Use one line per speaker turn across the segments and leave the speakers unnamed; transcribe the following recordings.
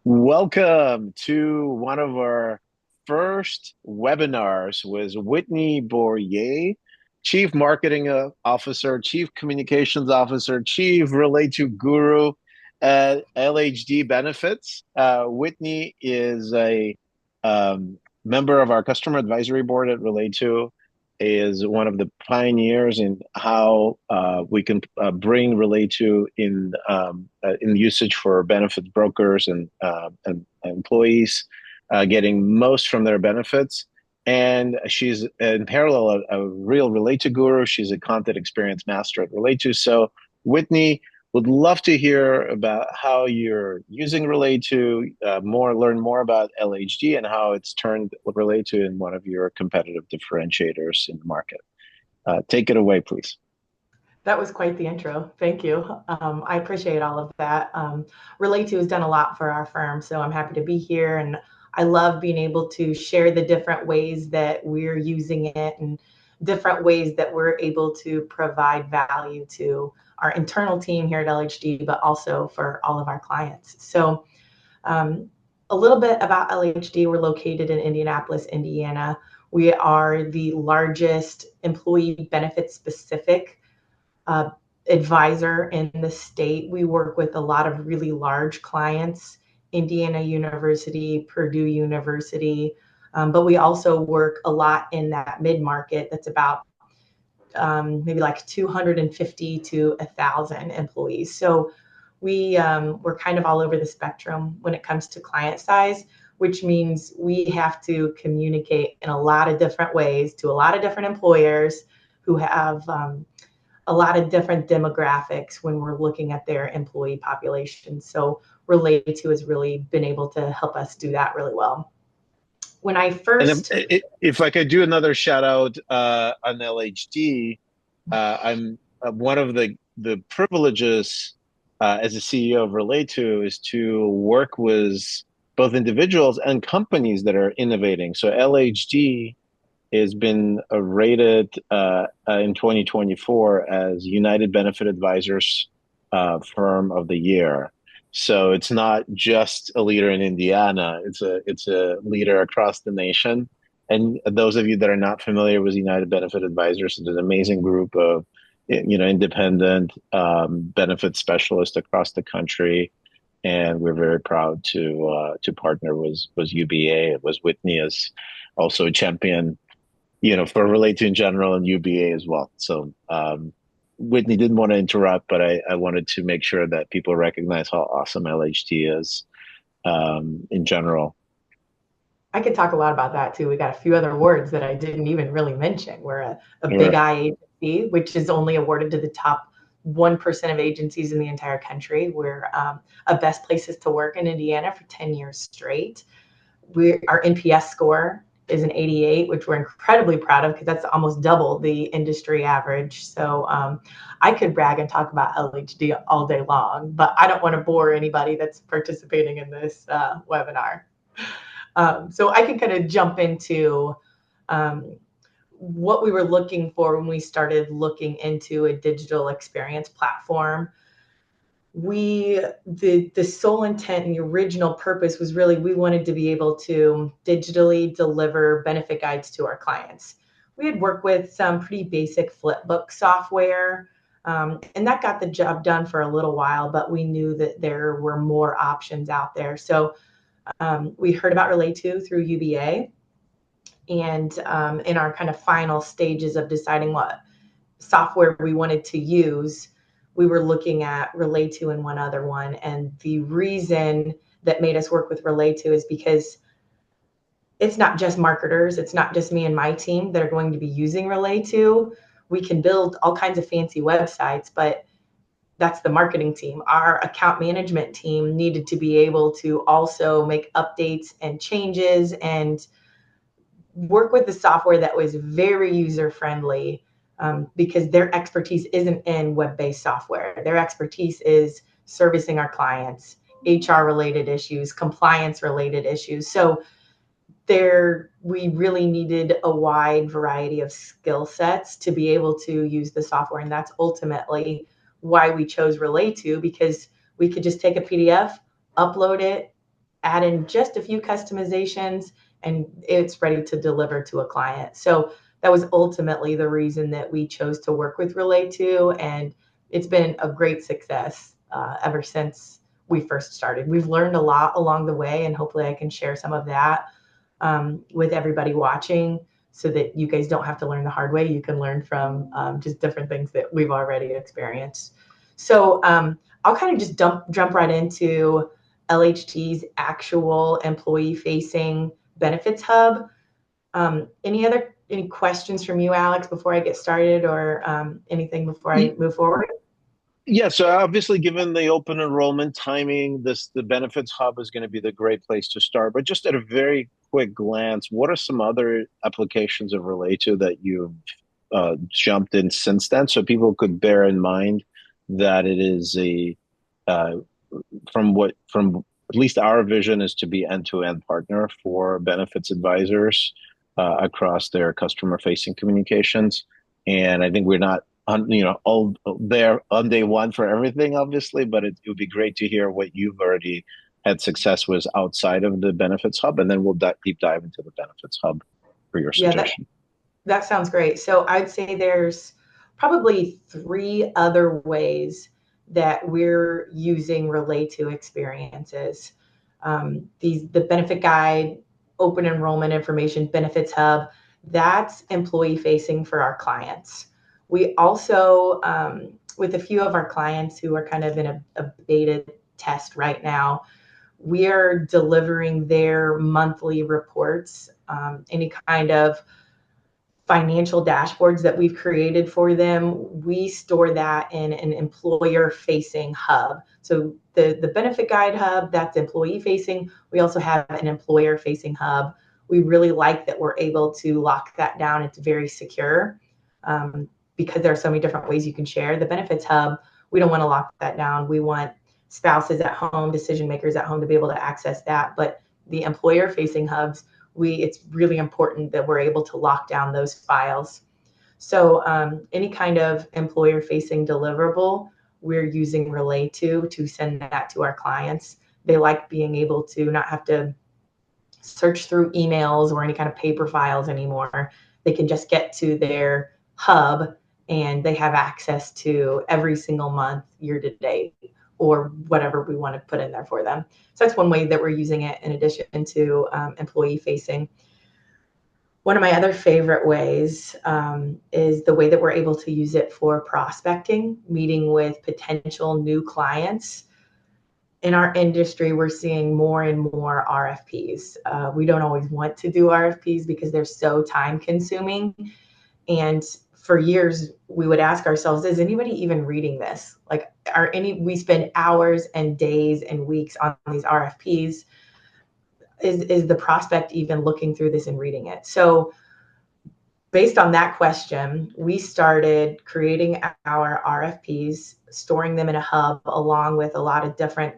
Welcome to one of our first webinars with Whitney Boyer, Chief Marketing Officer, Chief Communications Officer, Chief Relayto Guru at LHD Benefits. Whitney is a member of our customer advisory board at Relayto, is one of the pioneers in how we can bring Relayto in usage for benefits brokers and employees getting most from their benefits. And she's in parallel a real Relayto guru. She's a content experience master at Relayto. So Whitney, would love to hear about how you're using Relayto, learn more about LHD and how it's turned Relayto in one of your competitive differentiators in the market. Take it away, please.
That was quite the intro. Thank you. I appreciate all of that. Relayto has done a lot for our firm, so I'm happy to be here. And I love being able to share the different ways that we're using it and different ways that we're able to provide value to our internal team here at LHD, but also for all of our clients. So a little bit about LHD. We're located in Indianapolis, Indiana. We are the largest employee benefit specific advisor in the state. We work with a lot of really large clients, Indiana University, Purdue University, but we also work a lot in that mid-market that's about maybe like 250 to 1,000 employees. So we're kind of all over the spectrum when it comes to client size, which means we have to communicate in a lot of different ways to a lot of different employers who have a lot of different demographics when we're looking at their employee population. So Relayto has really been able to help us do that really well. When I first,
if I could do another shout out on LHD, I'm one of the privileges as a CEO of Relayto is to work with both individuals and companies that are innovating. So LHD has been rated in 2024 as United Benefit Advisors Firm of the Year. So it's not just a leader in Indiana; it's a leader across the nation. And those of you that are not familiar with United Benefit Advisors, it's an amazing group of independent benefit specialists across the country, and we're very proud to partner with UBA. It was Whitney as also a champion, for Relayto in general and UBA as well. So Whitney didn't want to interrupt, but I wanted to make sure that people recognize how awesome LHD is in general.
I could talk a lot about that too. We got a few other awards that I didn't even really mention. We're a big eye agency, which is only awarded to the top 1% of agencies in the entire country. We're a best places to work in Indiana for 10 years straight. Our NPS score is an 88, which we're incredibly proud of because that's almost double the industry average. So I could brag and talk about LHD all day long, but I don't want to bore anybody that's participating in this webinar. So I can kind of jump into what we were looking for when we started looking into a digital experience platform. The sole intent and the original purpose was really we wanted to be able to digitally deliver benefit guides to our clients. We had worked with some pretty basic flipbook software, and that got the job done for a little while, but we knew that there were more options out there. So we heard about Relayto through UBA, and in our kind of final stages of deciding what software we wanted to use, we were looking at Relayto and one other one. And the reason that made us work with Relayto is because it's not just marketers. It's not just me and my team that are going to be using Relayto. We can build all kinds of fancy websites, but that's the marketing team. Our account management team needed to be able to also make updates and changes and work with the software that was very user-friendly. Because their expertise isn't in web-based software. Their expertise is servicing our clients, HR-related issues, compliance-related issues. So we really needed a wide variety of skill sets to be able to use the software. And that's ultimately why we chose Relayto, because we could just take a PDF, upload it, add in just a few customizations, and it's ready to deliver to a client. So that was ultimately the reason that we chose to work with Relayto, and it's been a great success ever since we first started. We've learned a lot along the way, and hopefully I can share some of that with everybody watching, so that you guys don't have to learn the hard way. You can learn from just different things that we've already experienced. So I'll kind of just jump right into LHD's actual employee-facing benefits hub. Any questions from you, Alex, before I get started, or anything before I move forward?
Yeah, so obviously, given the open enrollment timing, the benefits hub is going to be the great place to start. But just at a very quick glance, what are some other applications of Relayto that you've jumped in since then, so people could bear in mind that it is uh, from at least our vision is to be end-to-end partner for benefits advisors across their customer-facing communications. And I think we're not all there on day one for everything, obviously, but it would be great to hear what you've already had success with outside of the benefits hub, and then we'll deep dive into the benefits hub for your
Yeah,
suggestion.
that sounds great. So I'd say there's probably 3 other ways that we're using Relayto experiences. The benefit guide, open enrollment information, benefits hub, that's employee facing for our clients. We also, with a few of our clients who are kind of in a beta test right now, we are delivering their monthly reports, any kind of financial dashboards that we've created for them. We store that in an employer facing hub. So the benefit guide hub, that's employee facing. We also have an employer facing hub. We really like that we're able to lock that down. It's very secure, because there are so many different ways you can share. The benefits hub, we don't want to lock that down. We want spouses at home, decision makers at home to be able to access that. But the employer facing hubs, it's really important that we're able to lock down those files. So any kind of employer facing deliverable, we're using Relayto to send that to our clients. They like being able to not have to search through emails or any kind of paper files anymore. They can just get to their hub, and they have access to every single month, year to date, or whatever we want to put in there for them. So that's one way that we're using it, in addition to employee facing. One of my other favorite ways is the way that we're able to use it for prospecting, meeting with potential new clients. In our industry, we're seeing more and more RFPs. We don't always want to do RFPs because they're so time consuming. And for years, we would ask ourselves, is anybody even reading this? Like, we spend hours and days and weeks on these RFPs. Is the prospect even looking through this and reading it? So based on that question, we started creating our RFPs, storing them in a hub along with a lot of different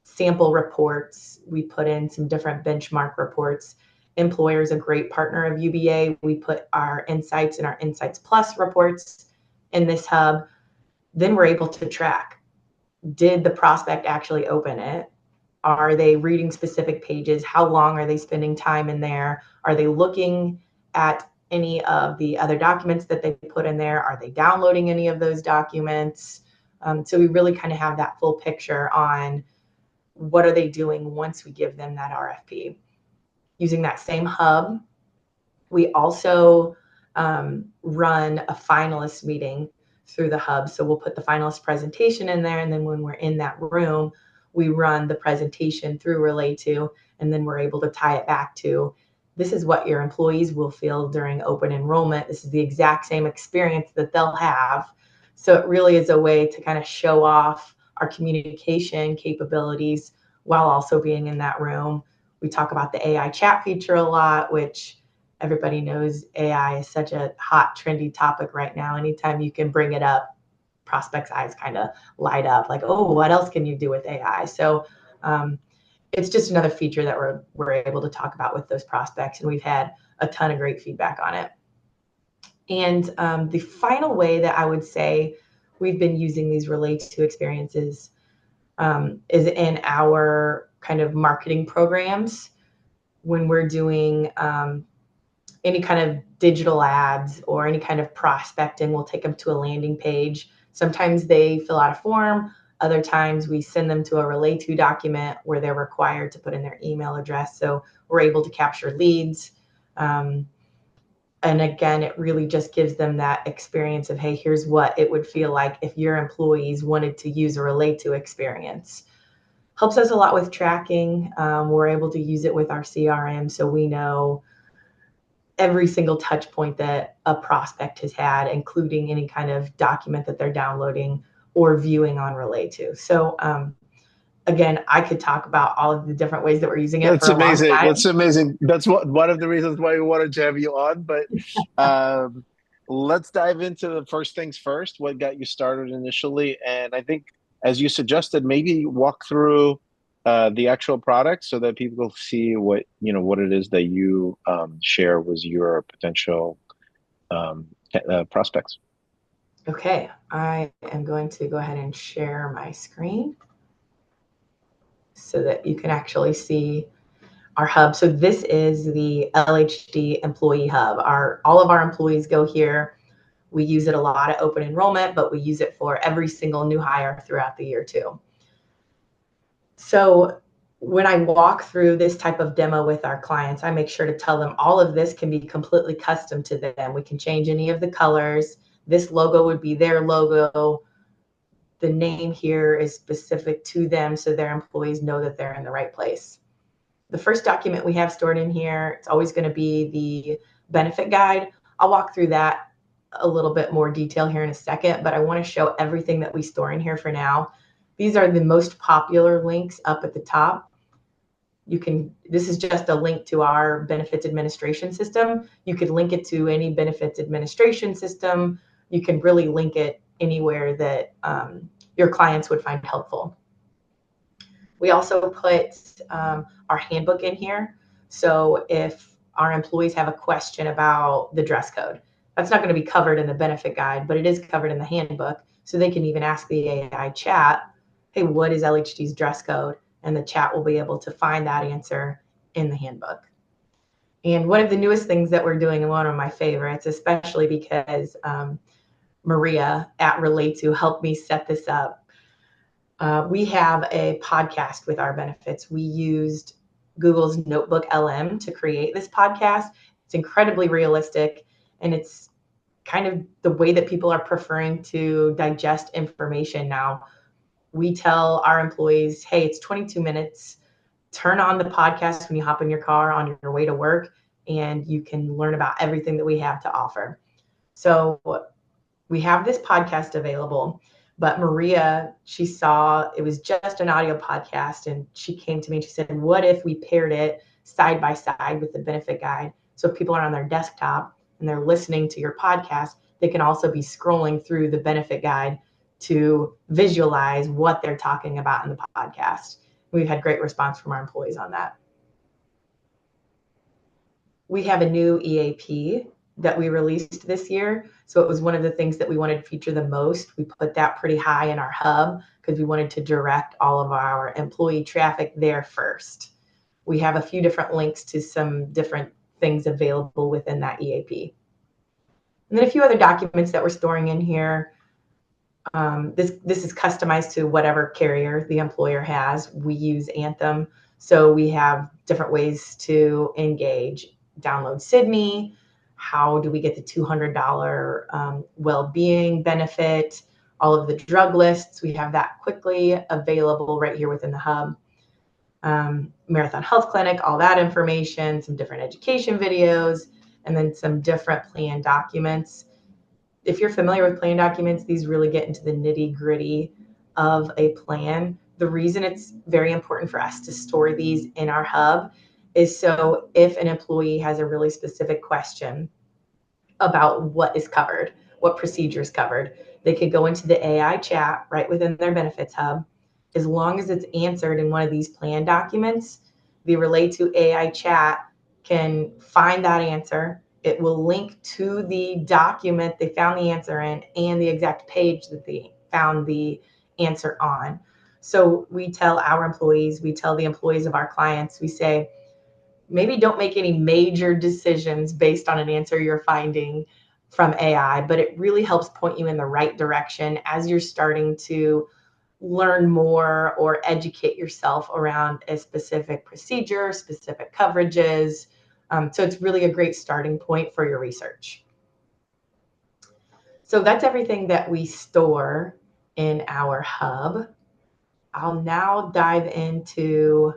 sample reports. We put in some different benchmark reports. Employer is a great partner of UBA. We put our insights and our Insights Plus reports in this hub. Then we're able to track, did the prospect actually open it? Are they reading specific pages? How long are they spending time in there? Are they looking at any of the other documents that they put in there? Are they downloading any of those documents? So we really kind of have that full picture on what are they doing once we give them that RFP. Using that same hub, we also run a finalist meeting through the hub. So we'll put the finalist presentation in there, and then when we're in that room, we run the presentation through Relayto, and then we're able to tie it back to, this is what your employees will feel during open enrollment. This is the exact same experience that they'll have. So it really is a way to kind of show off our communication capabilities while also being in that room. We talk about the AI chat feature a lot, which everybody knows AI is such a hot, trendy topic right now. Anytime you can bring it up, prospects' eyes kind of light up, like, oh, what else can you do with AI? So it's just another feature that we're able to talk about with those prospects, and we've had a ton of great feedback on it. And the final way that I would say we've been using these Relayto experiences, is in our kind of marketing programs. When we're doing any kind of digital ads or any kind of prospecting, we'll take them to a landing page. Sometimes they fill out a form. Other times we send them to a Relayto document where they're required to put in their email address. So we're able to capture leads. And again, it really just gives them that experience of, hey, here's what it would feel like if your employees wanted to use a Relayto experience. Helps us a lot with tracking. We're able to use it with our CRM, so we know every single touch point that a prospect has had, including any kind of document that they're downloading or viewing on Relayto. So again, I could talk about all of the different ways that we're using it for
That's
a long
amazing.
time.
That's amazing. That's one of the reasons why we wanted to have you on. But um, let's dive into the first things first. What got you started initially? And I think, as you suggested, maybe walk through the actual product so that people see what it is that you share with your potential um, prospects.
Okay, I am going to go ahead and share my screen so that you can actually see our hub. So this is the LHD employee hub. All of our employees go here. We use it a lot at open enrollment, but we use it for every single new hire throughout the year too. So when I walk through this type of demo with our clients, I make sure to tell them all of this can be completely custom to them. We can change any of the colors. This logo would be their logo. The name here is specific to them so their employees know that they're in the right place. The first document we have stored in here, it's always going to be the benefit guide. I'll walk through that a little bit more detail here in a second, but I want to show everything that we store in here for now. These are the most popular links up at the top. This is just a link to our benefits administration system. You could link it to any benefits administration system. You can really link it anywhere that your clients would find helpful. We also put our handbook in here. So if our employees have a question about the dress code, that's not going to be covered in the benefit guide, but it is covered in the handbook. So they can even ask the AI chat, hey, what is LHD's dress code? And the chat will be able to find that answer in the handbook. And one of the newest things that we're doing, and one of my favorites, especially because Maria at Relayto helped me set this up. We have a podcast with our benefits. We used Google's Notebook LM to create this podcast. It's incredibly realistic, and it's kind of the way that people are preferring to digest information now. We tell our employees, hey, it's 22 minutes. Turn on the podcast when you hop in your car on your way to work, and you can learn about everything that we have to offer. So we have this podcast available, but Maria, she saw it was just an audio podcast, and she came to me and she said, what if we paired it side by side with the benefit guide? So if people are on their desktop and they're listening to your podcast, they can also be scrolling through the benefit guide to visualize what they're talking about in the podcast. We've had great response from our employees on that. We have a new EAP that we released this year. So it was one of the things that we wanted to feature the most. We put that pretty high in our hub because we wanted to direct all of our employee traffic there first. We have a few different links to some different things available within that EAP. And then a few other documents that we're storing in here. This is customized to whatever carrier the employer has. We use Anthem, so we have different ways to engage. Download Sydney. How do we get the $200 well-being benefit? All of the drug lists, we have that quickly available right here within the hub. Marathon Health Clinic, all that information, some different education videos, and then some different plan documents. If you're familiar with plan documents, these really get into the nitty-gritty of a plan. The reason it's very important for us to store these in our hub is so if an employee has a really specific question about what is covered, what procedure is covered, they could go into the AI chat right within their benefits hub. As long as it's answered in one of these plan documents, the Relayto AI chat can find that answer. It will link to the document they found the answer in and the exact page that they found the answer on. So we tell our employees, we tell the employees of our clients, we say, maybe don't make any major decisions based on an answer you're finding from AI, but it really helps point you in the right direction as you're starting to learn more or educate yourself around a specific procedure, specific coverages. So it's really a great starting point for your research. So that's everything that we store in our hub. I'll now dive into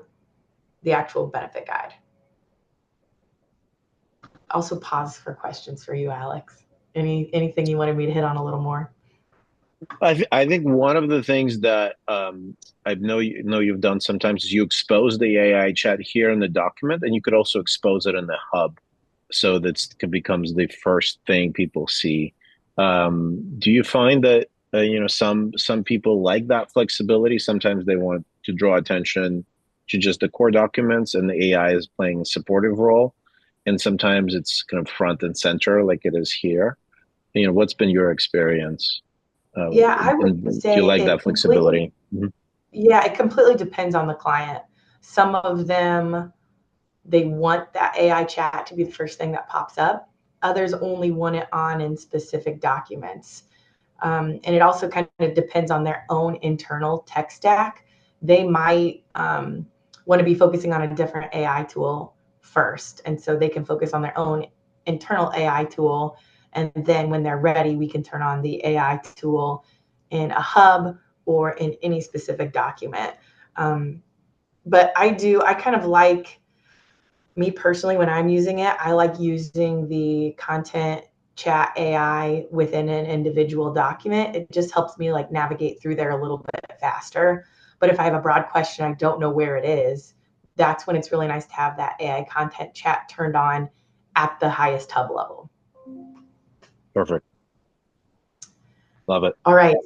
the actual benefit guide. Also pause for questions for you, Alex. Anything you wanted me to hit on a little more?
I think one of the things that I know you've done sometimes is you expose the AI chat here in the document, and you could also expose it in the hub, so that becomes the first thing people see. Do you find that some people like that flexibility? Sometimes they want to draw attention to just the core documents, and the AI is playing a supportive role, and sometimes it's kind of front and center, like it is here. What's been your experience?
Yeah, I would
And do you
say
like that flexibility? Mhm.
yeah, it completely depends on the client. Some of them, they want that AI chat to be the first thing that pops up. Others only want it on in specific documents. And it also kind of depends on their own internal tech stack. They might want to be focusing on a different AI tool first. And so they can focus on their own internal AI tool. And then when they're ready, we can turn on the AI tool in a hub or in any specific document. Um, but I kind of like, me personally, when I'm using it, I like using the content chat AI within an individual document. It just helps me like navigate through there a little bit faster. But if I have a broad question, I don't know where it is, that's when it's really nice to have that AI content chat turned on at the highest hub level.
Perfect. Love it.
All right.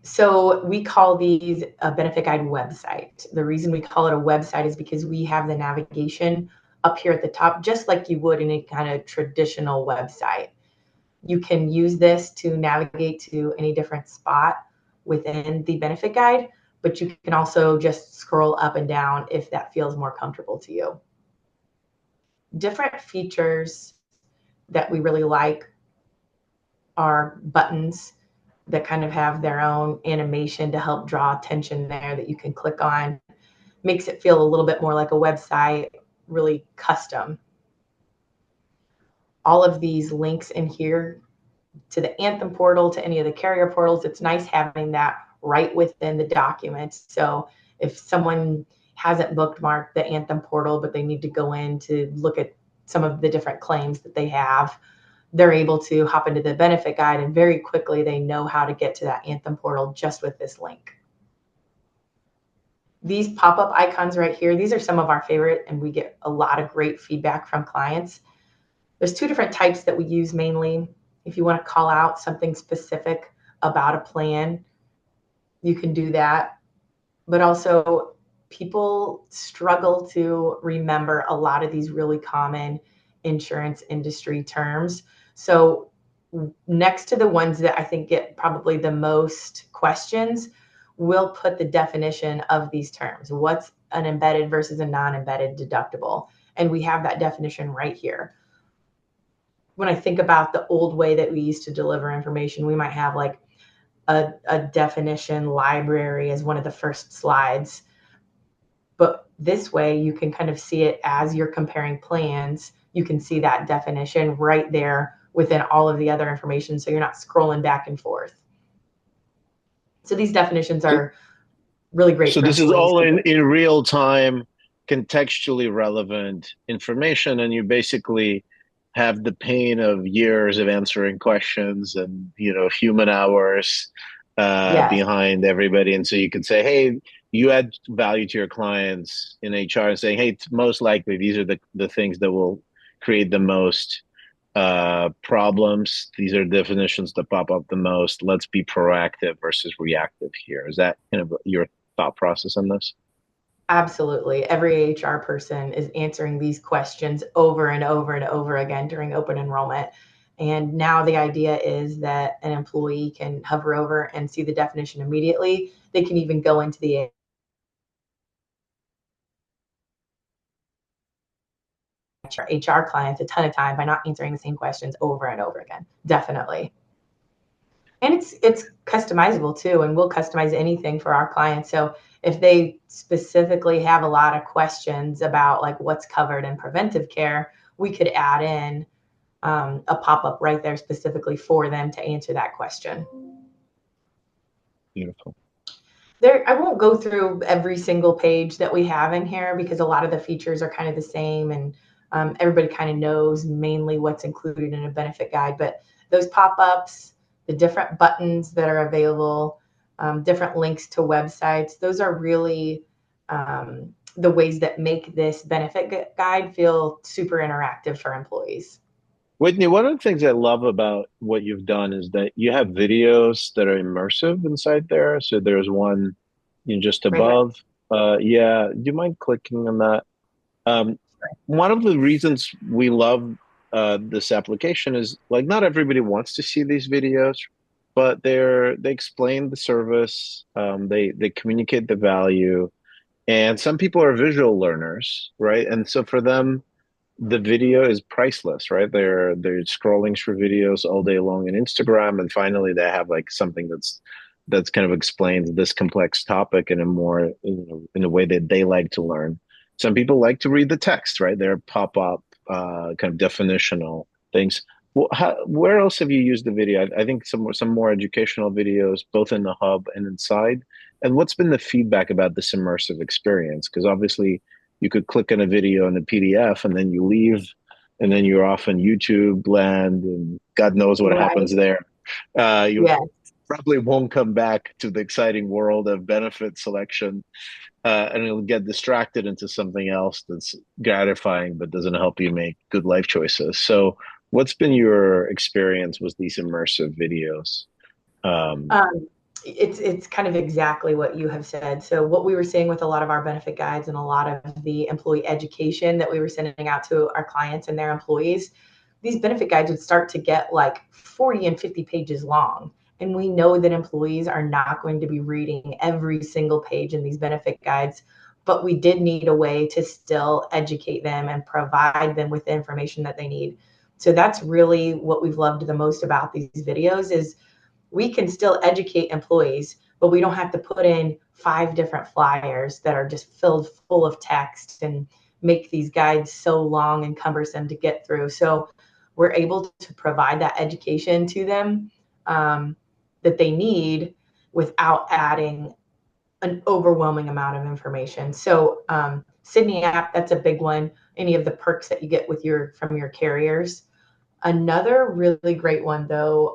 So we call these a benefit guide website. The reason we call it a website is because we have the navigation up here at the top, just like you would in a kind of traditional website. You can use this to navigate to any different spot within the benefit guide, but you can also just scroll up and down if that feels more comfortable to you. Different features that we really like are buttons that kind of have their own animation to help draw attention there that you can click on. Makes it feel a little bit more like a website, really custom. All of these links in here to the Anthem portal, to any of the carrier portals, it's nice having that right within the document. So if someone hasn't bookmarked the Anthem portal, but they need to go in to look at some of the different claims that they have, they're able to hop into the benefit guide and very quickly they know how to get to that Anthem portal just with this link. These pop-up icons right here, these are some of our favorite, and we get a lot of great feedback from clients. There's two different types that we use mainly. If you want to call out something specific about a plan, you can do that. But also, people struggle to remember a lot of these really common insurance industry terms. So next to the ones that I think get probably the most questions, we'll put the definition of these terms. What's an embedded versus a non-embedded deductible? And we have that definition right here. When I think about the old way that we used to deliver information, we might have like a definition library as one of the first slides. But this way you can kind of see it as you're comparing plans. You can see that definition right there within all of the other information. So you're not scrolling back and forth. So these definitions
So,
are really great
so
for
this is
employees.
all in real time, contextually relevant information, and you basically have the pain of years of answering questions and human hours
Yes,
behind everybody, and so you can say, hey, you add value to your clients in HR and saying, hey, most likely these are the things that will create the most problems. These are definitions that pop up the most. Let's be proactive versus reactive here. Is that kind of your thought process on this?
absolutely. Every HR person is answering these questions over and over and over again during open enrollment. And now the idea is that an employee can hover over and see the definition immediately. They can even go into the HR clients a ton of time by not answering the same questions over and over again. Definitely. And it's customizable too, and we'll customize anything for our clients. So if they specifically have a lot of questions about like what's covered in preventive care, we could add in a pop-up right there specifically for them to answer that question.
Beautiful.
I won't go through every single page that we have in here because a lot of the features are kind of the same, and everybody kind of knows mainly what's included in a benefit guide. But those pop-ups, the different buttons that are available, different links to websites, those are really the ways that make this benefit guide feel super interactive for employees.
Whitney, one of the things I love about what you've done is that you have videos that are immersive inside there. So there's one, just
Right here.
above. Yeah, do you mind clicking on that? Um, One of the reasons we love this application is like not everybody wants to see these videos, but they explain the service, they communicate the value, and some people are visual learners, right? And so for them, the video is priceless, right? They're scrolling through videos all day long on Instagram, and finally they have like something that's kind of explains this complex topic in a more in a way that they like to learn. Some people like to read the text, right? They're pop-up kind of definitional things. Well, where else have you used the video? I think some more educational videos, both in the hub and inside. And what's been the feedback about this immersive experience? Because obviously you could click on a video in a PDF and then you leave, and then you're off in YouTube land, and God knows what
Right.
happens there. You
Yeah.
probably won't come back to the exciting world of benefit selection, and it'll get distracted into something else that's gratifying but doesn't help you make good life choices. So, what's been your experience with these immersive videos? Um,
Um, it's kind of exactly what you have said. So what we were seeing with a lot of our benefit guides and a lot of the employee education that we were sending out to our clients and their employees, these benefit guides would start to get like 40 and 50 pages long. And we know that employees are not going to be reading every single page in these benefit guides, but we did need a way to still educate them and provide them with the information that they need. So that's really what we've loved the most about these videos is we can still educate employees, but we don't have to put in 5 different flyers that are just filled full of text and make these guides so long and cumbersome to get through. So we're able to provide that education to them that they need without adding an overwhelming amount of information. So Sydney app, that's a big one. Any of the perks that you get with from your carriers. Another really great one though,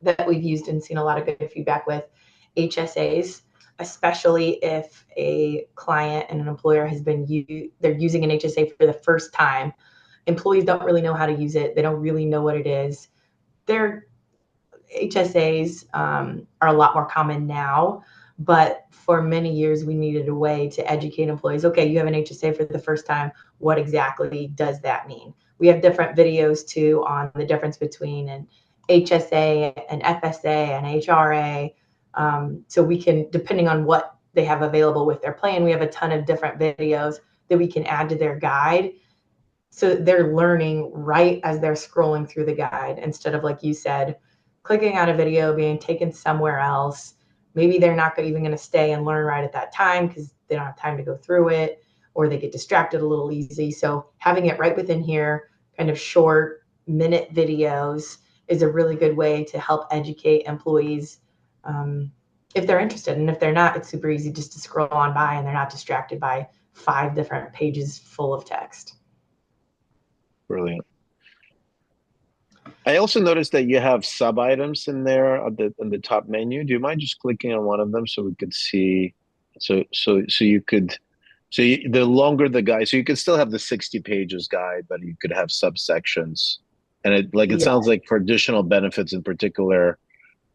that we've used and seen a lot of good feedback with HSAs, especially if a client and an employer has been they're using an HSA for the first time. Employees don't really know how to use it. They don't really know what it is. Their HSAs are a lot more common now, but for many years we needed a way to educate employees. Okay, you have an HSA for the first time. What exactly does that mean? We have different videos too on the difference between an HSA, an FSA, an HRA. So we can, depending on what they have available with their plan, we have a ton of different videos that we can add to their guide. So they're learning right as they're scrolling through the guide instead of, like you said, clicking on a video, being taken somewhere else. Maybe they're not even going to stay and learn right at that time because they don't have time to go through it, or they get distracted a little easy. So having it right within here, kind of short minute videos, is a really good way to help educate employees if they're interested. And if they're not, it's super easy just to scroll on by and they're not distracted by 5 different pages full of text.
Brilliant. I also noticed that you have sub items in there on the top menu. Do you mind just clicking on one of them so we could see? So you could the longer the guide, so you could still have the 60 pages guide, but you could have subsections. And it
Yeah,
sounds like for additional benefits in particular,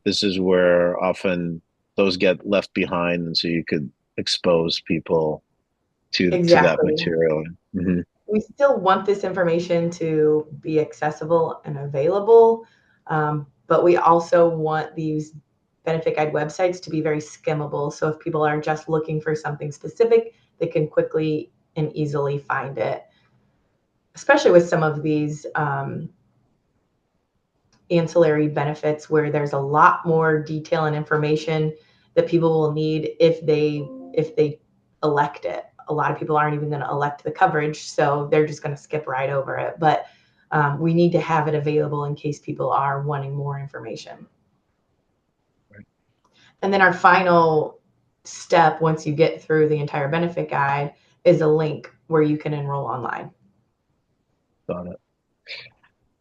this is where often those get left behind, and so you could expose people to that
exactly.
material. Mhm.
We still want this information to be accessible and available, but we also want these benefit guide websites to be very skimmable. So if people are just looking for something specific, they can quickly and easily find it. especially with some of these ancillary benefits where there's a lot more detail and information that people will need if they elect it. A lot of people aren't even going to elect the coverage, so they're just going to skip right over it. But we need to have it available in case people are wanting more information.
Right.
And then our final step, once you get through the entire benefit guide, is a link where you can enroll online.
Got it.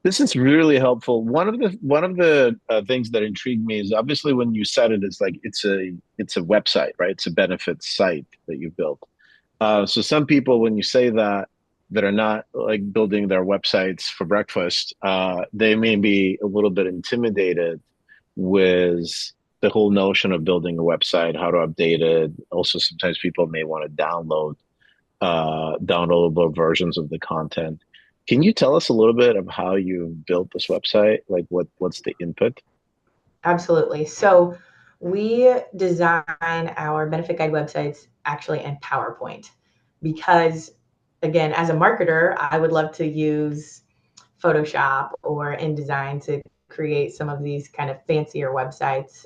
This is really helpful. One of the things that intrigued me is obviously when you said it, it's like it's a website, right? It's a benefits site that you built. So some people, when you say that are not like building their websites for breakfast, they may be a little bit intimidated with the whole notion of building a website, how to update it. Also, sometimes people may want to download downloadable versions of the content. Can you tell us a little bit of how you built this website? Like what's the input?
Absolutely. So we design our benefit guide websites actually in PowerPoint because, again, as a marketer, I would love to use Photoshop or InDesign to create some of these kind of fancier websites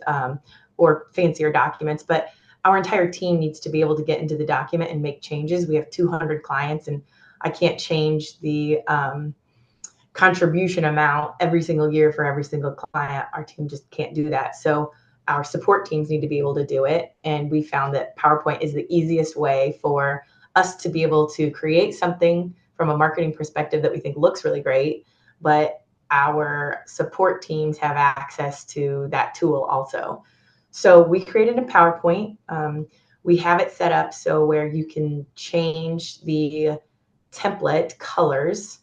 or fancier documents. But our entire team needs to be able to get into the document and make changes. We have 200 clients, and I can't change the contribution amount every single year for every single client. Our team just can't do that. So our support teams need to be able to do it. And we found that PowerPoint is the easiest way for us to be able to create something from a marketing perspective that we think looks really great, but our support teams have access to that tool also. So we created a PowerPoint. We have it set up so where you can change the template colors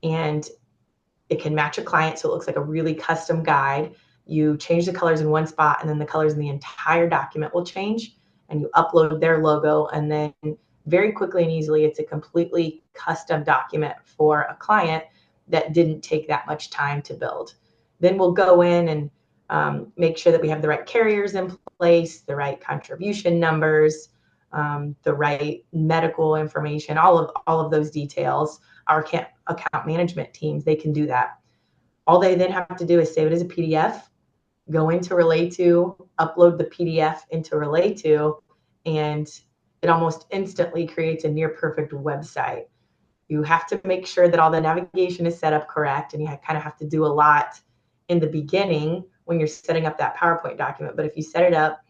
and it can match a client, so it looks like a really custom guide. You change the colors in one spot, and then the colors in the entire document will change, and you upload their logo, and then very quickly and easily, it's a completely custom document for a client that didn't take that much time to build. Then we'll go in and make sure that we have the right carriers in place, the right contribution numbers, the right medical information, all of those details. Our account management teams, they can do that. All they then have to do is save it as a PDF, go into Relayto, upload the PDF into Relayto, and it almost instantly creates a near perfect website. You have to make sure that all the navigation is set up correct, and you kind of have to do a lot in the beginning when you're setting up that PowerPoint document. But if you set it up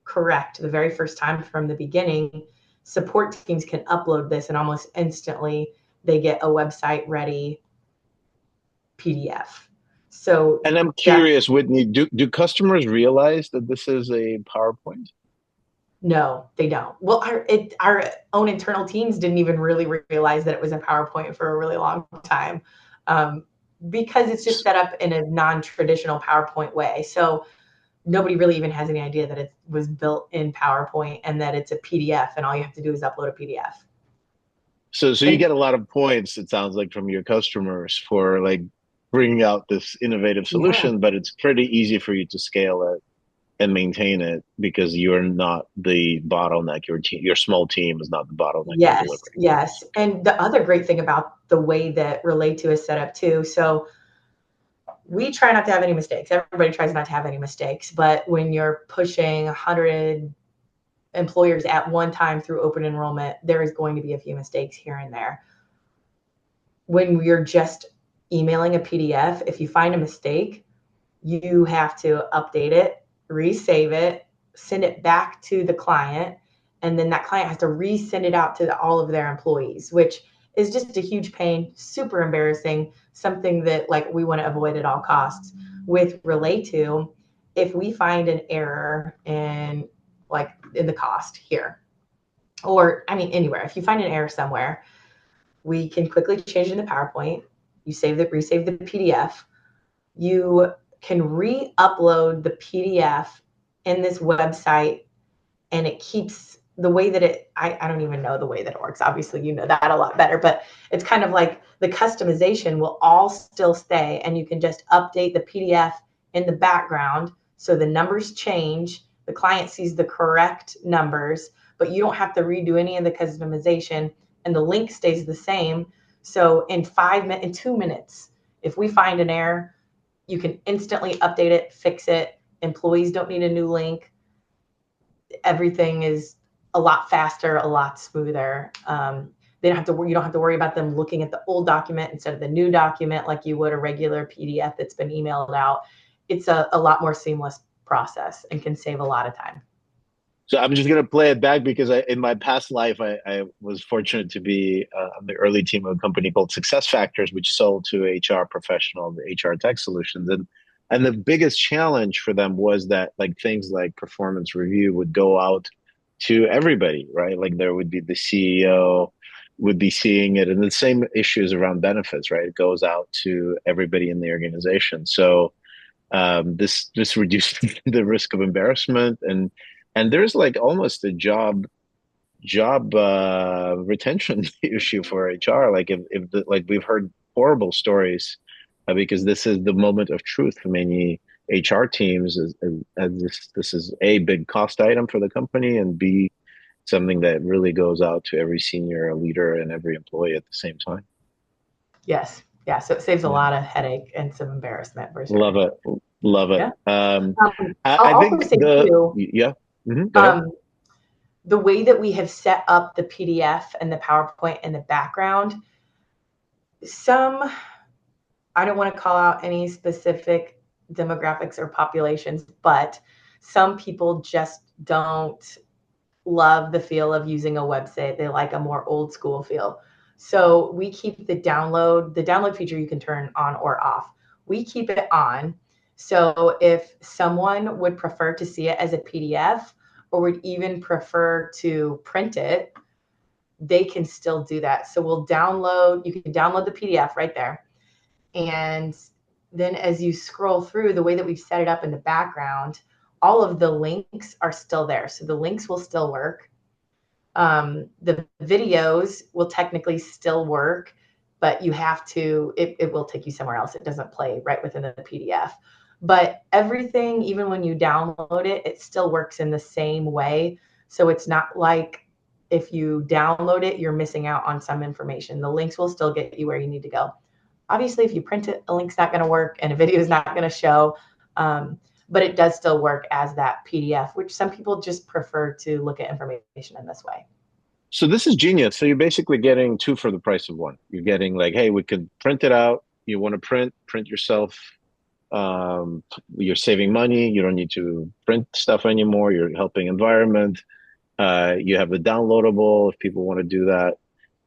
correct the very first time from the beginning, support teams can upload this and almost instantly they get a website ready PDF. So
And I'm
that's
curious, Whitney, do customers realize that this is a PowerPoint?
no, they don't. Well, our own internal teams didn't even really realize that it was a PowerPoint for a really long time um, because it's just set up in a non-traditional PowerPoint way. So nobody really even has any idea that it was built in PowerPoint and that it's a PDF and all you have to do is upload a PDF.
So you
And
get a lot of points, it sounds like, from your customers for like bringing out this innovative
yeah,
solution, but it's pretty easy for you to scale it and maintain it because you're not the bottleneck. Your small team is not the bottleneck for
yes,
delivering.
yes. And the other great thing about the way that Relayto is set up too, so we try not to have any mistakes. Everybody tries not to have any mistakes, but when you're pushing 100 employers at one time through open enrollment, there is going to be a few mistakes here and there. When you're just emailing a PDF, if you find a mistake, you have to update it, resave it, send it back to the client, and then that client has to resend it out to all of their employees, which is just a huge pain, super embarrassing, something that like we want to avoid at all costs. With Relayto, if we find an error in like in the cost here, or I mean anywhere, if you find an error somewhere, we can quickly change in the PowerPoint. You resave the PDF. You can re-upload the PDF in this website and it keeps the way that I don't even know the way that it works. Obviously, you know that a lot better, but it's kind of like the customization will all still stay and you can just update the PDF in the background. So the numbers change, the client sees the correct numbers, but you don't have to redo any of the customization and the link stays the same. So in 2 minutes, if we find an error, you can instantly update it, fix it. Employees don't need a new link. Everything is a lot faster, a lot smoother. They don't have to. You don't have to worry about them looking at the old document instead of the new document like you would a regular PDF that's been emailed out. It's a lot more seamless process and can save a lot of time.
So I'm just going to play it back because in my past life, I was fortunate to be on the early team of a company called Success Factors, which sold to HR professional, the HR tech solutions. And the biggest challenge for them was that like things like performance review would go out to everybody, right? Like there would be the CEO would be seeing it, and the same issues around benefits, right? It goes out to everybody in the organization. So this reduced the risk of embarrassment, and there's like almost a job retention issue for HR. Like if like we've heard horrible stories because this is the moment of truth for many HR teams. As this is a big cost item for the company, and B, something that really goes out to every senior leader and every employee at the same time.
Yes. Yeah. So it saves a
Yeah,
lot of headache and some embarrassment for
love
sure.
it, love it.
Yeah. I'll
I
also
think
say too,
yeah. Go ahead.
um, the way that we have set up the PDF and the PowerPoint in the background, some, I don't want to call out any specific demographics or populations, but some people just don't love the feel of using a website. They like a more old school feel. So we keep the download feature you can turn on or off. We keep it on. So if someone would prefer to see it as a PDF or would even prefer to print it, they can still do that. So you can download the PDF right there. And then as you scroll through, the way that we've set it up in the background, all of the links are still there. So the links will still work. The videos will technically still work, but it will take you somewhere else. It doesn't play right within the PDF. But everything, even when you download it, it still works in the same way. So it's not like if you download it, you're missing out on some information. The links will still get you where you need to go. Obviously, if you print it, a link's not going to work and a video is not going to show. But it does still work as that PDF, which some people just prefer to look at information in this way.
So this is genius. So you're basically getting two for the price of one. You're getting like, hey, we could print it out. You want to print yourself. You're saving money. You don't need to print stuff anymore. You're helping environment. You have the downloadable if people want to do that.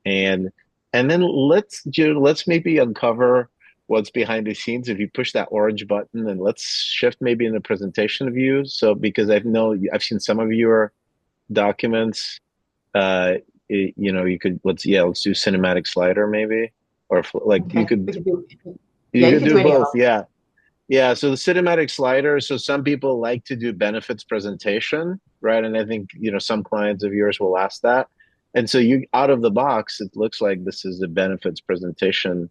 And and then let's maybe uncover what's behind the scenes. If you push that orange button, and let's shift maybe in the presentation view. So because I know I've seen some of your documents you could let's do cinematic slider maybe, or like you
Okay.
could
Yeah,
you
you
could
can
do
do any of
both.
them.
Yeah, so the cinematic slider, so some people like to do benefits presentation, right? And I think some clients of yours will ask that, and so you out of the box it looks like this is a benefits presentation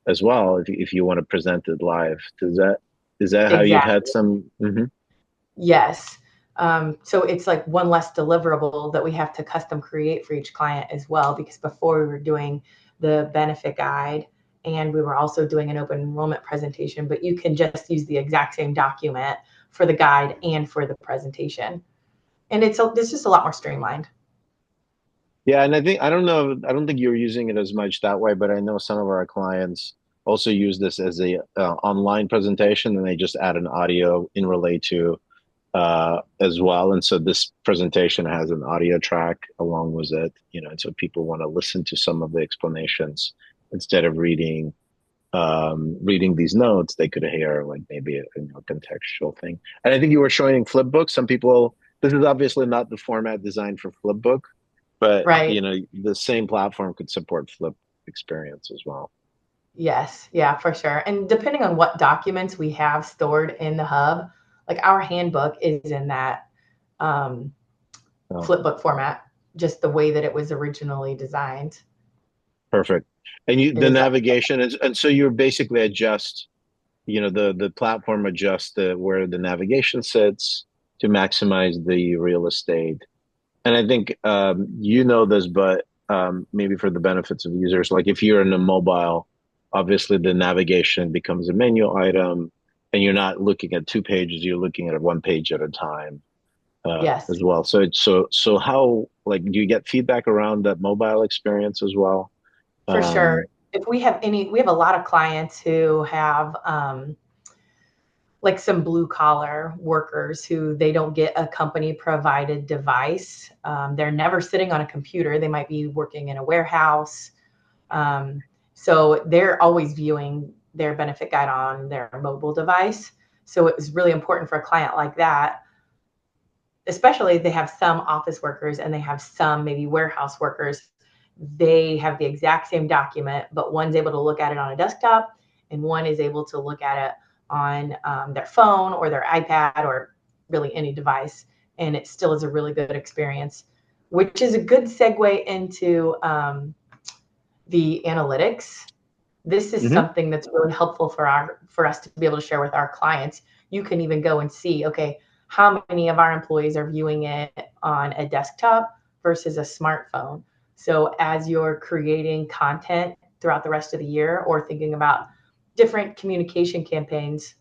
as well if you want to present it live. Is that how you've had
Exactly.
some
Yes. So it's like one less deliverable that we have to custom create for each client as well, because before we were doing the benefit guide and we were also doing an open enrollment presentation, but you can just use the exact same document for the guide and for the presentation. And it's just a lot more streamlined.
Yeah, and I don't know, I don't think you're using it as much that way, but I know some of our clients also use this as a online presentation, and they just add an audio in Relayto as well. And so this presentation has an audio track along with it, and so people want to listen to some of the explanations instead of reading these notes. They could hear like maybe a contextual thing. And I think you were showing flipbook. Some people, this is obviously not the format designed for flipbook, but
Right.
the same platform could support flip experience as well.
Yes. Yeah, for sure. And depending on what documents we have stored in the hub, like our handbook is in that um,
Oh,
flipbook format, just the way that it was originally designed.
perfect. And
It
the
is like,
navigation is, and so you basically adjust, the platform adjusts where the navigation sits to maximize the real estate. And I think you know this, but maybe for the benefits of users. Like if you're in a mobile, obviously the navigation becomes a menu item, and you're not looking at two pages, you're looking at one page at a time
Yes,
as well. So how, like, do you get feedback around that mobile experience as well?
for sure.
Um,
If we have a lot of clients who have like some blue collar workers who they don't get a company provided device. They're never sitting on a computer. They might be working in a warehouse. Um, so they're always viewing their benefit guide on their mobile device. So it was really important for a client like that, especially if they have some office workers and they have some maybe warehouse workers. They have the exact same document, but one's able to look at it on a desktop and one is able to look at it on their phone or their iPad or really any device. And it still is a really good experience, which is a good segue into the analytics. This is
mhm.
something that's really helpful for us to be able to share with our clients. You can even go and see, okay, how many of our employees are viewing it on a desktop versus a smartphone. So as you're creating content throughout the rest of the year or thinking about different communication campaigns,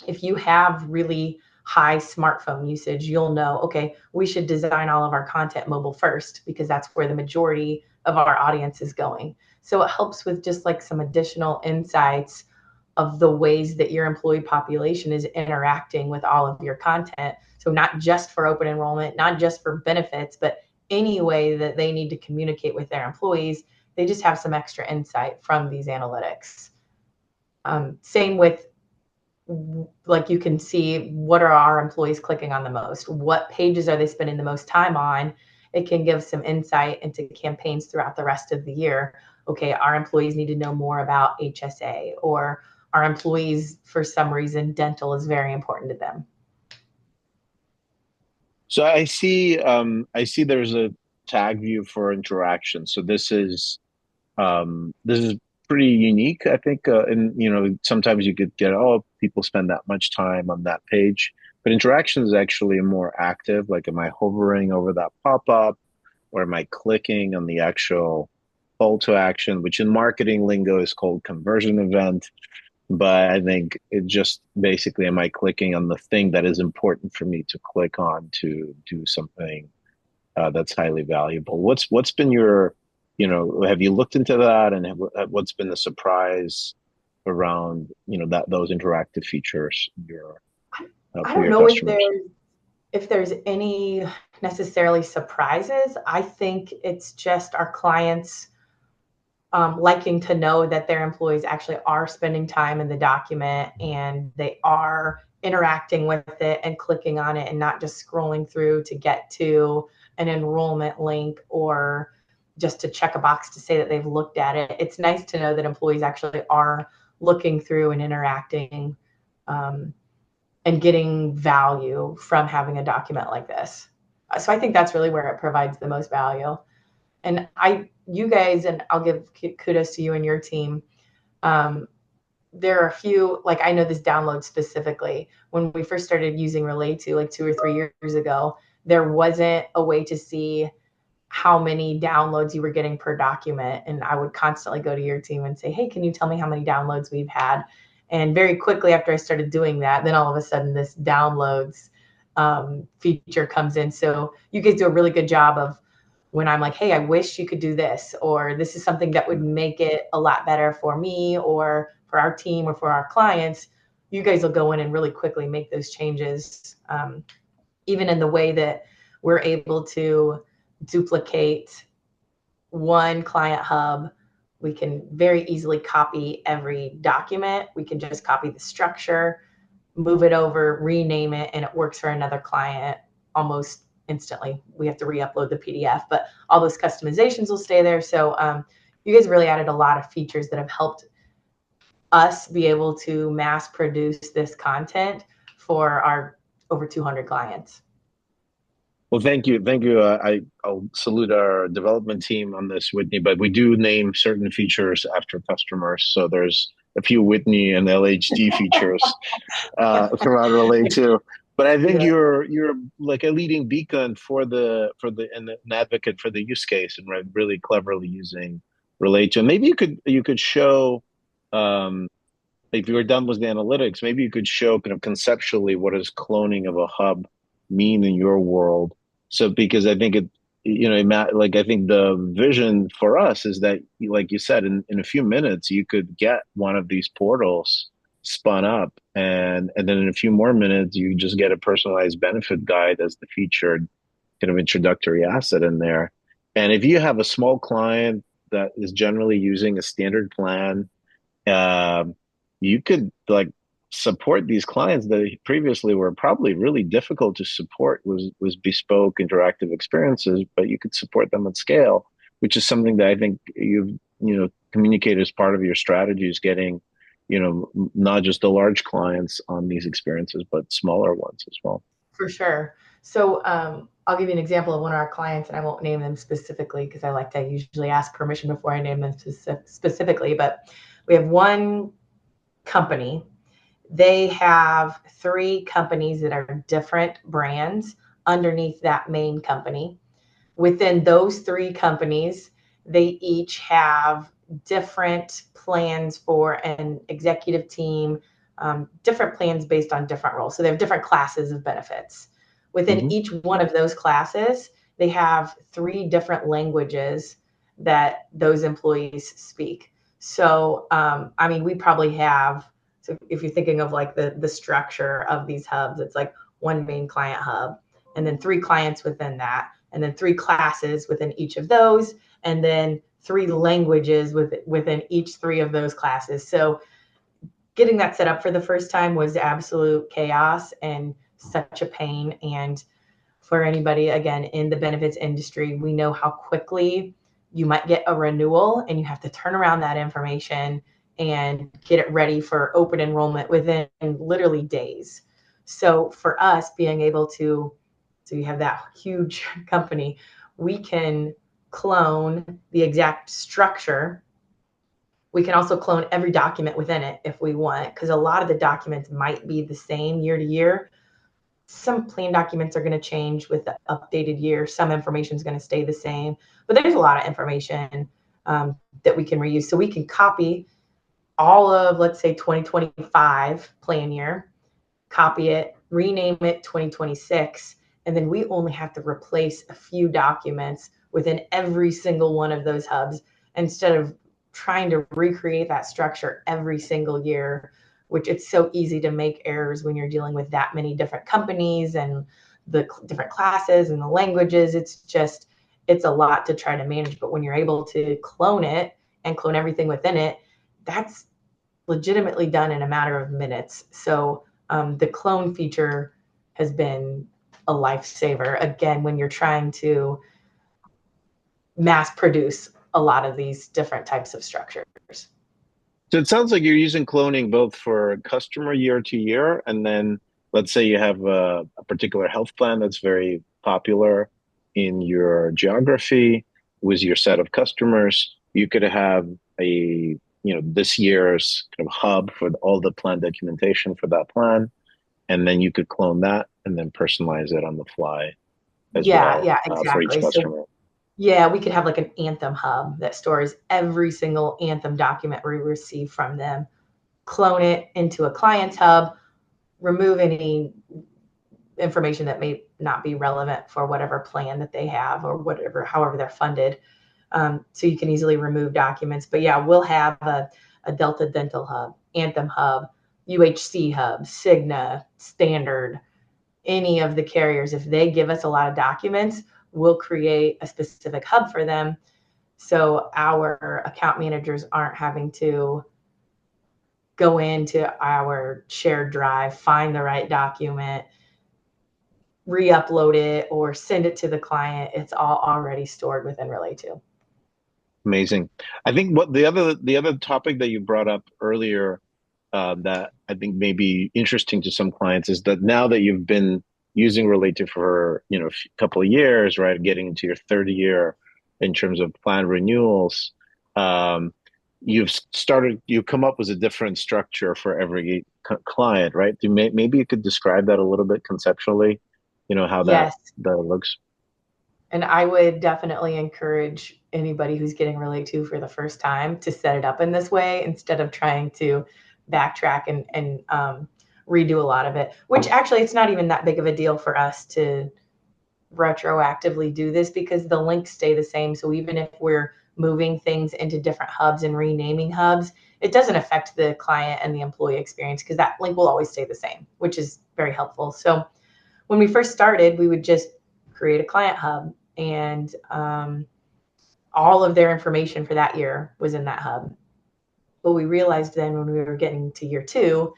if you have really high smartphone usage, you'll know, okay, we should design all of our content mobile first because that's where the majority of our audience is going. So it helps with just like some additional insights of the ways that your employee population is interacting with all of your content. So not just for open enrollment, not just for benefits, but any way that they need to communicate with their employees, they just have some extra insight from these analytics. Same with, like, you can see what are our employees clicking on the most, what pages are they spending the most time on. It can give some insight into campaigns throughout the rest of the year. Okay, our employees need to know more about HSA, or our employees, for some reason, dental is very important to them.
So I see there's a tag view for interaction. So this is pretty unique, I think. And sometimes you could get, oh, people spend that much time on that page, but interaction is actually more active. Like, am I hovering over that pop-up, or am I clicking on the actual call to action, which in marketing lingo is called conversion event? But I think it just basically, am I clicking on the thing that is important for me to click on to do something that's highly valuable? What's been your, have you looked into that, and what's been the surprise around, that those interactive features
I
for
don't
your
know if
customers?
there's any necessarily surprises. I think it's just our clients liking to know that their employees actually are spending time in the document and they are interacting with it and clicking on it and not just scrolling through to get to an enrollment link or just to check a box to say that they've looked at it. It's nice to know that employees actually are looking through and interacting um, and getting value from having a document like this. So I think that's really where it provides the most value. And you guys, and I'll give kudos to you and your team. Um, there are a few, like, I know this download specifically. When we first started using Relayto, like 2 or 3 years ago, there wasn't a way to see how many downloads you were getting per document. And I would constantly go to your team and say, hey, can you tell me how many downloads we've had? And very quickly after I started doing that, then all of a sudden this downloads feature comes in. So you guys do a really good job of, when I'm like, hey, I wish you could do this, or this is something that would make it a lot better for me or for our team or for our clients, you guys will go in and really quickly make those changes. Even in the way that we're able to duplicate one client hub, we can very easily copy every document. We can just copy the structure, move it over, rename it, and it works for another client almost instantly. We have to re-upload the PDF, but all those customizations will stay there. So you guys really added a lot of features that have helped us be able to mass produce this content for our over 200 clients.
Well, thank you, thank you. I'll salute our development team on this, Whitney. But we do name certain features after customers, so there's a few Whitney and LHD features throughout Relay too. But I
to
think
the
you're like a leading beacon for the and an advocate for the use case, and right, really cleverly using Relayto. Maybe you could show, um, if you were done with the analytics, maybe you could show kind of conceptually what does cloning of a hub mean in your world. So because I think like I think the vision for us is that, like you said, in a few minutes you could get one of these portals spun up, and then in a few more minutes you just get a personalized benefit guide as the featured kind of introductory asset in there. And if you have a small client that is generally using a standard plan, um, you could like support these clients that previously were probably really difficult to support, was bespoke interactive experiences, but you could support them at scale, which is something that I think you've communicated as part of your strategy, is getting not just the large clients on these experiences but smaller ones as well.
For sure. So I'll give you an example of one of our clients, and I won't name them specifically because I like to usually ask permission before I name them specifically. But we have one company. They have three companies that are different brands underneath that main company. Within those three companies, they each have different plans for an executive team, different plans based on different roles. So they have different classes of benefits. Within
Hmm.
each one of those classes, they have three different languages that those employees speak. So, I mean, we probably have, so if you're thinking of like the structure of these hubs, it's like one main client hub, and then three clients within that, and then three classes within each of those, and then three languages within each three of those classes. So getting that set up for the first time was absolute chaos and such a pain. And for anybody, again, in the benefits industry, we know how quickly you might get a renewal and you have to turn around that information and get it ready for open enrollment within literally days. So for us, being able to, so you have that huge company, we can clone the exact structure. We can also clone every document within it if we want, because a lot of the documents might be the same year to year. Some plan documents are going to change with the updated year. Some information is going to stay the same, but there's a lot of information that we can reuse. So we can copy all of, let's say, 2025 plan year, copy it, rename it 2026, and then we only have to replace a few documents within every single one of those hubs instead of trying to recreate that structure every single year, which it's so easy to make errors when you're dealing with that many different companies and the different classes and the languages. It's a lot to try to manage. But when you're able to clone it and clone everything within it, that's legitimately done in a matter of minutes. So the clone feature has been a lifesaver. Again, when you're trying to mass produce a lot of these different types of structures.
So it sounds like you're using cloning both for customer year to year, and then let's say you have a particular health plan that's very popular in your geography with your set of customers. You could have this year's kind of hub for all the plan documentation for that plan, and then you could clone that and then personalize it on the fly as
Yeah,
well
yeah,
for each
exactly. So
customer.
yeah, we could have like an Anthem hub that stores every single Anthem document we receive from them, clone it into a client's hub, remove any information that may not be relevant for whatever plan that they have or whatever, however they're funded. So you can easily remove documents. But yeah, we'll have a Delta Dental hub, Anthem hub, UHC hub, Cigna, Standard, any of the carriers. If they give us a lot of documents, we'll create a specific hub for them. So our account managers aren't having to go into our shared drive, find the right document, re-upload it, or send it to the client. It's all already stored within Relayto.
Amazing. I think what the other topic that you brought up earlier, that I think may be interesting to some clients, is that now that you've been using Related for a couple of years, right, getting into your third year in terms of plan renewals, you've come up with a different structure for every client, right? Maybe you could describe that a little bit conceptually, how that
Yes.
that looks.
And I would definitely encourage anybody who's getting Relayto for the first time to set it up in this way instead of trying to backtrack and redo a lot of it, which actually it's not even that big of a deal for us to retroactively do this because the links stay the same. So even if we're moving things into different hubs and renaming hubs, it doesn't affect the client and the employee experience because that link will always stay the same, which is very helpful. So when we first started, we would just create a client hub and all of their information for that year was in that hub. But we realized then when we were getting to year two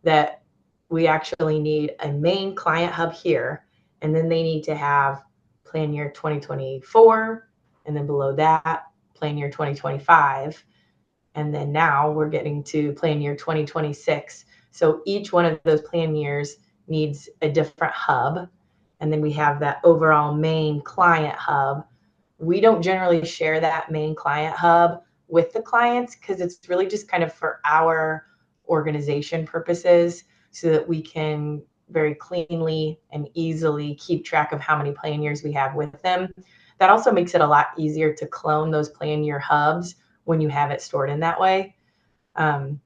that we actually need a main client hub here, and then they need to have plan year 2024, and then below that, plan year 2025. And then now we're getting to plan year 2026. So each one of those plan years needs a different hub. And then we have that overall main client hub. We don't generally share that main client hub with the clients because it's really just kind of for our organization purposes so that we can very cleanly and easily keep track of how many plan years we have with them. That also makes it a lot easier to clone those plan year hubs when you have it stored in that way. So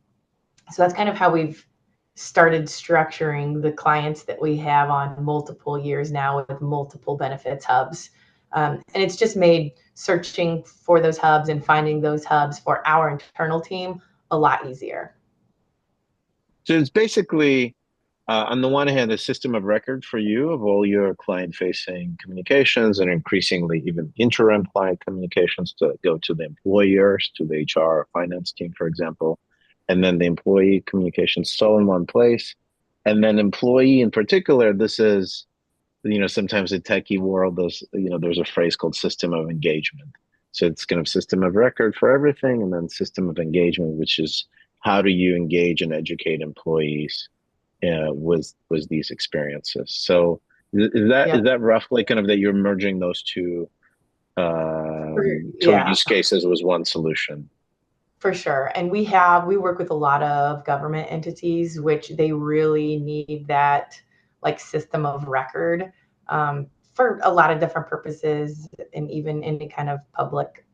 that's kind of how we've started structuring the clients that we have on multiple years now with multiple benefits hubs. And it's just made searching for those hubs and finding those hubs for our internal team a lot easier.
So it's basically, on the one hand, a system of record for you of all your client-facing communications and increasingly even interim client communications to go to the employers, to the HR or finance team, for example, and then the employee communications all in one place. And then employee in particular, this is, sometimes in techie world, there's a phrase called system of engagement. So it's kind of system of record for everything, and then system of engagement, which is how do you engage and educate employees with these experiences. So is
Yep.
that roughly kind of that you're merging those two
Yeah,
use cases was one solution?
for sure. And we work with a lot of government entities, which they really need that like system of record for a lot of different purposes. And even any kind of public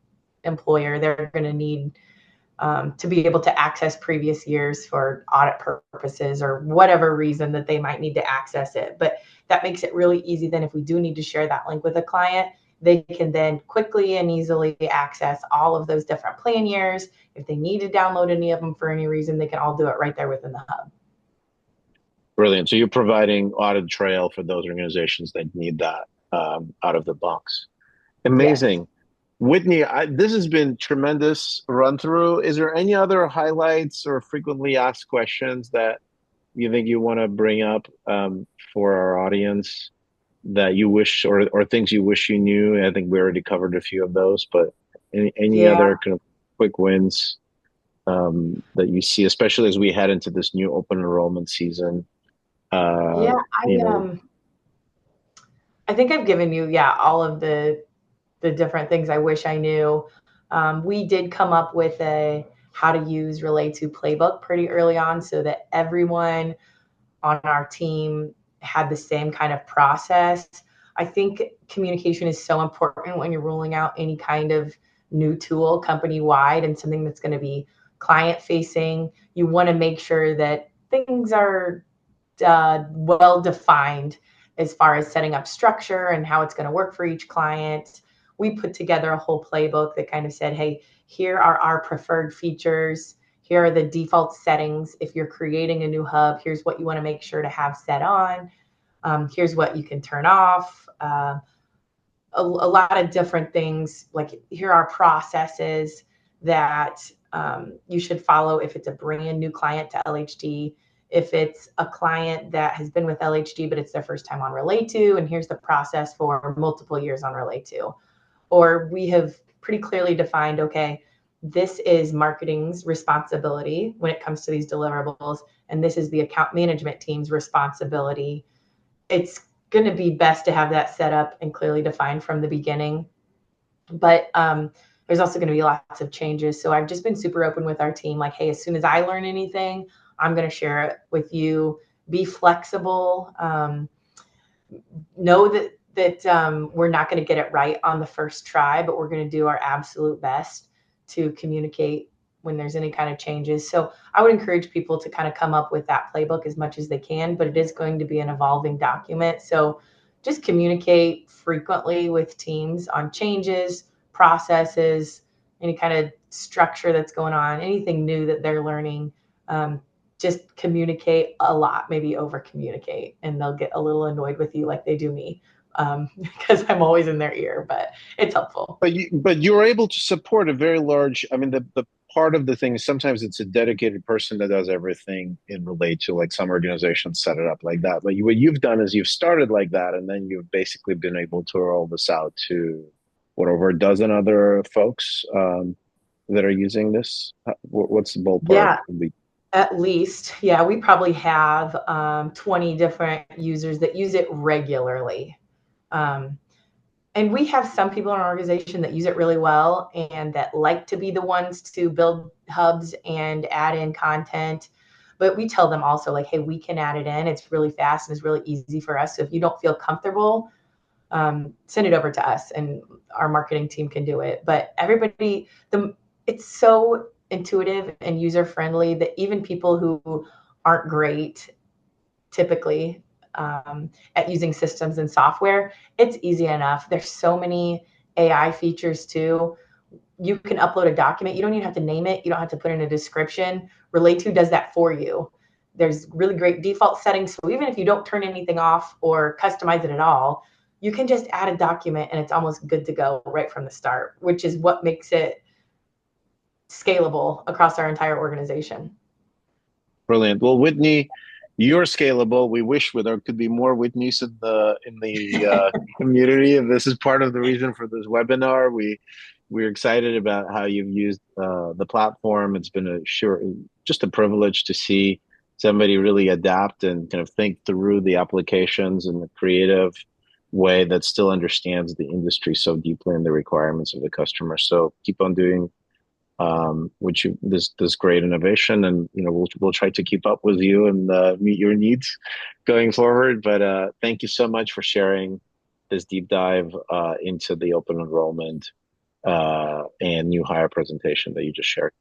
employer, they're going to need to be able to access previous years for audit purposes or whatever reason that they might need to access it. But that makes it really easy then if we do need to share that link with a client, they can then quickly and easily access all of those different plan years. If they need to download any of them for any reason, they can all do it right there within the hub.
Brilliant. So you're providing audit trail for those organizations that need that out of the box.
Yes.
Amazing. Whitney, this has been tremendous run through. Is there any other highlights or frequently asked questions that you think you want to bring up for our audience that you wish or things you wish you knew? I think we already covered a few of those, but any
Yeah.
other kind of quick wins that you see, especially as we head into this new open enrollment season? Uh,
Yeah.
you know,
I think I've given you, yeah, all of the different things I wish I knew. We did come up with a how to use Relayto playbook pretty early on so that everyone on our team had the same kind of process. I think communication is so important when you're rolling out any kind of new tool company wide and something that's going to be client facing. You want to make sure that things are well defined as far as setting up structure and how it's going to work for each client. We put together a whole playbook that kind of said, hey, here are our preferred features. Here are the default settings. If you're creating a new hub, here's what you want to make sure to have set on. Here's what you can turn off. A lot of different things. Like here are processes that you should follow if it's a brand new client to LHD. If it's a client that has been with LHD, but it's their first time on Relayto, and here's the process for multiple years on Relayto. Or we have pretty clearly defined, okay, this is marketing's responsibility when it comes to these deliverables, and this is the account management team's responsibility. It's going to be best to have that set up and clearly defined from the beginning. But there's also going to be lots of changes. So I've just been super open with our team, like, hey, as soon as I learn anything, I'm going to share it with you. Be flexible. Know that we're not going to get it right on the first try, but we're going to do our absolute best to communicate when there's any kind of changes. So I would encourage people to kind of come up with that playbook as much as they can, but it is going to be an evolving document. So just communicate frequently with teams on changes, processes, any kind of structure that's going on, anything new that they're learning. Just communicate a lot, maybe over communicate, and they'll get a little annoyed with you like they do me, because I'm always in their ear, but it's helpful.
But you're able to support a very large, I mean, the part of the thing is sometimes it's a dedicated person that does everything in relate to, like some organizations set it up like that. But what you've done is you've started like that, and then you've basically been able to roll this out to what, over a dozen other folks that are using this. What's the ballpark?
Yeah, at least. Yeah, we probably have 20 different users that use it regularly. Um, and we have some people in our organization that use it really well and that like to be the ones to build hubs and add in content. But we tell them also, like, hey, we can add it in. It's really fast and it's really easy for us. So if you don't feel comfortable, send it over to us and our marketing team can do it. But it's so intuitive and user friendly that even people who aren't great typically at using systems and software, it's easy enough. There's so many AI features too. You can upload a document. You don't even have to name it. You don't have to put in a description. Relayto does that for you. There's really great default settings. So even if you don't turn anything off or customize it at all, you can just add a document and it's almost good to go right from the start, which is what makes it scalable across our entire organization.
Brilliant. Well, Whitney, you're scalable. We wish there could be more Whitneys in the community, and this is part of the reason for this webinar. We're excited about how you've used the platform. It's been just a privilege to see somebody really adapt and kind of think through the applications in a creative way that still understands the industry so deeply and the requirements of the customer. So keep on doing this great innovation, and we'll try to keep up with you and meet your needs going forward. But thank you so much for sharing this deep dive into the open enrollment and new hire presentation that you just shared.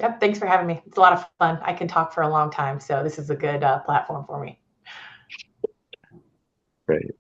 Yep. Thanks for having me. It's a lot of fun. I can talk for a long time. So this is a good platform for me.
Great.